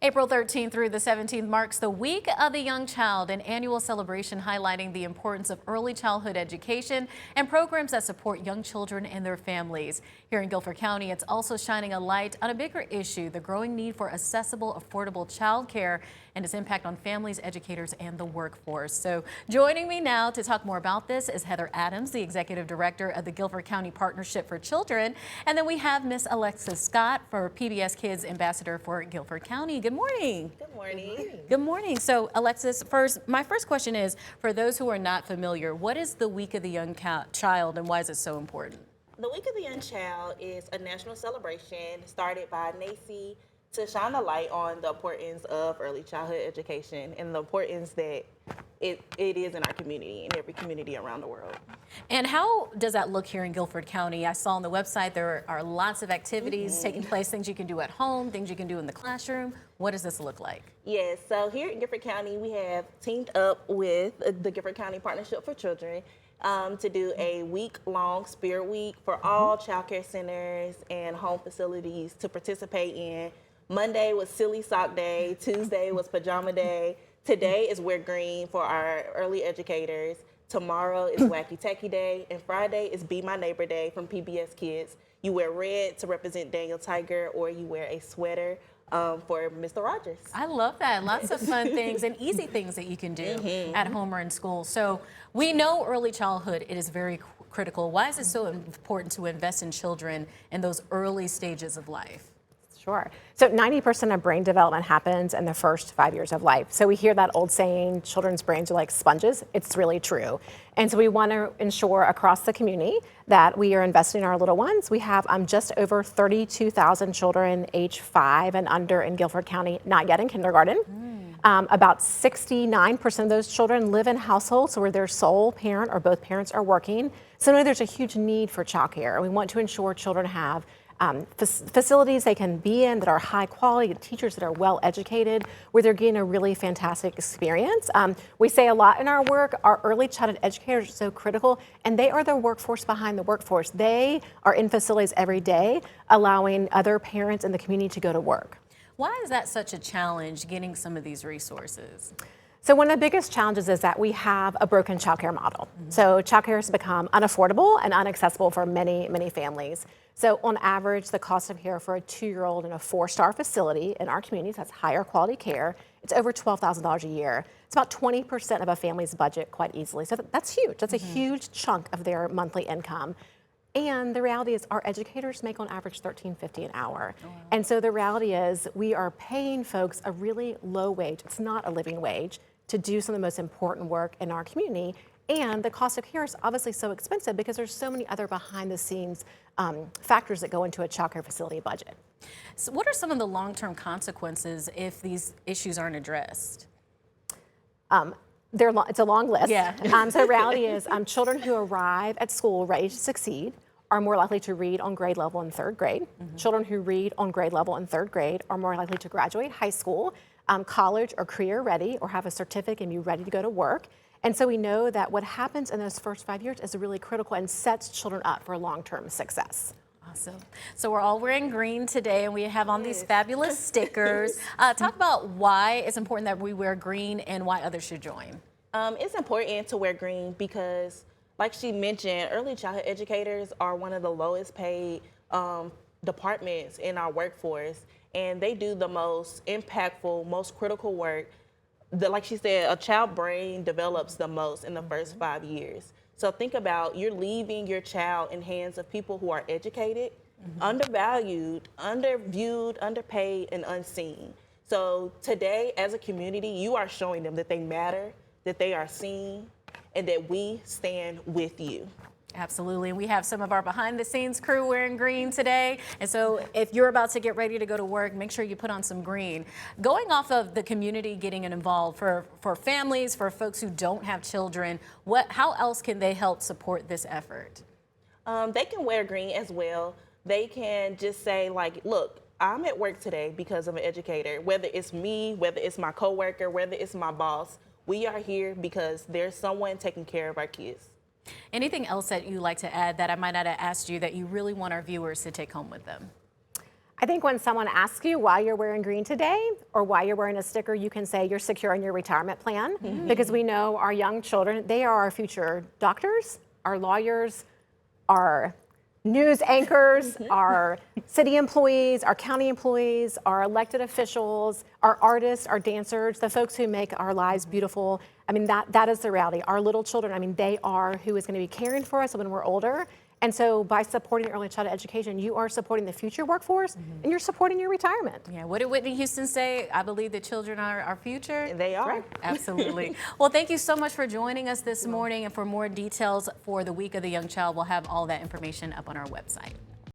April 13th through the 17th marks the Week of the Young Child, an annual celebration highlighting the importance of early childhood education and programs that support young children and their families. Here in Guilford County, it's also shining a light on a bigger issue, the growing need for accessible, affordable child care and its impact on families, educators, and the workforce. So joining me now to talk more about this is Heather Adams, the Executive Director of the Guilford County Partnership for Children. And then we have Miss Alexis Scott, for PBS Kids Ambassador for Guilford County. Good morning. Good morning. Good morning. So Alexis, my first question is, for those who are not familiar, what is the Week of the Young Child and why is it so important? The Week of the Young Child is a national celebration started by NACY to shine a light on the importance of early childhood education and the importance that it is in our community and every community around the world. And how does that look here in Guilford County? I saw on the website there are lots of activities taking place, things you can do at home, things you can do in the classroom. What does this look like? Yes, so here in Guilford County, we have teamed up with the Guilford County Partnership for Children to do a week-long Spirit Week for all child care centers and home facilities to participate in. Monday was Silly Sock Day, Tuesday was Pajama Day, today is Wear Green for our early educators, tomorrow is Wacky Tacky Day, and Friday is Be My Neighbor Day from PBS Kids. You wear red to represent Daniel Tiger, or you wear a sweater for Mr. Rogers. I love that. Lots of fun things and easy things that you can do at home or in school. So we know early childhood, it is very critical. Why is it so important to invest in children in those early stages of life? Sure. So 90% of brain development happens in the first 5 years of life. So we hear that old saying, children's brains are like sponges. It's really true. And so we want to ensure across the community that we are investing in our little ones. We have just over 32,000 children age 5 and under in Guilford County, not yet in kindergarten. About 69% of those children live in households where their sole parent or both parents are working. So there's a huge need for childcare. We want to ensure children have facilities they can be in that are high quality, teachers that are well educated, where they're getting a really fantastic experience. We say a lot in our work, our early childhood educators are so critical, and they are the workforce behind the workforce. They are in facilities every day, allowing other parents in the community to go to work. Why is that such a challenge, getting some of these resources? So one of the biggest challenges is that we have a broken childcare model. So childcare has become unaffordable and inaccessible for many, many families. So on average, the cost of care for a 2-year-old in a 4-star facility in our communities, that's higher quality care, it's over $12,000 a year. It's about 20% of a family's budget quite easily. So that's huge. That's a huge chunk of their monthly income. And the reality is our educators make on average $13.50 an hour. Oh, wow. And so the reality is we are paying folks a really low wage. It's not a living wage to do some of the most important work in our community. And the cost of care is obviously so expensive because there's so many other behind the scenes factors that go into a child care facility budget. So what are some of the long-term consequences if these issues aren't addressed? It's a long list. Yeah. So the reality is children who arrive at school ready to succeed are more likely to read on grade level in 3rd grade. Children who read on grade level in 3rd grade are more likely to graduate high school, college or career ready, or have a certificate and be ready to go to work. And so we know that what happens in those first 5 years is really critical and sets children up for long-term success. Awesome. So we're all wearing green today and we have on these fabulous stickers. Talk about why it's important that we wear green and why others should join. It's important to wear green because, like she mentioned, early childhood educators are one of the lowest paid departments in our workforce, and they do the most impactful, most critical work. Like she said, a child brain develops the most in the first 5 years. So think about, you're leaving your child in hands of people who are educated, undervalued, underviewed, underpaid, and unseen. So today, as a community, you are showing them that they matter, that they are seen, and that we stand with you. Absolutely. And we have some of our behind the scenes crew wearing green today. And so if you're about to get ready to go to work, make sure you put on some green. Going off of the community getting involved for families, for folks who don't have children, how else can they help support this effort? They can wear green as well. They can just say, like, look, I'm at work today because of an educator, whether it's me, whether it's my coworker, whether it's my boss. We are here because there's someone taking care of our kids. Anything else that you'd like to add that I might not have asked you that you really want our viewers to take home with them? I think when someone asks you why you're wearing green today or why you're wearing a sticker, you can say you're secure in your retirement plan because we know our young children, they are our future doctors, our lawyers, our news anchors, our city employees, our county employees, our elected officials, our artists, our dancers, the folks who make our lives beautiful. I mean, that is the reality. Our little children, I mean, they are who is going to be caring for us when we're older. And so by supporting early childhood education, you are supporting the future workforce and you're supporting your retirement. Yeah, what did Whitney Houston say? I believe that children are our future. They are. Right. Absolutely. Well, thank you so much for joining us this morning. And for more details for the Week of the Young Child, we'll have all that information up on our website.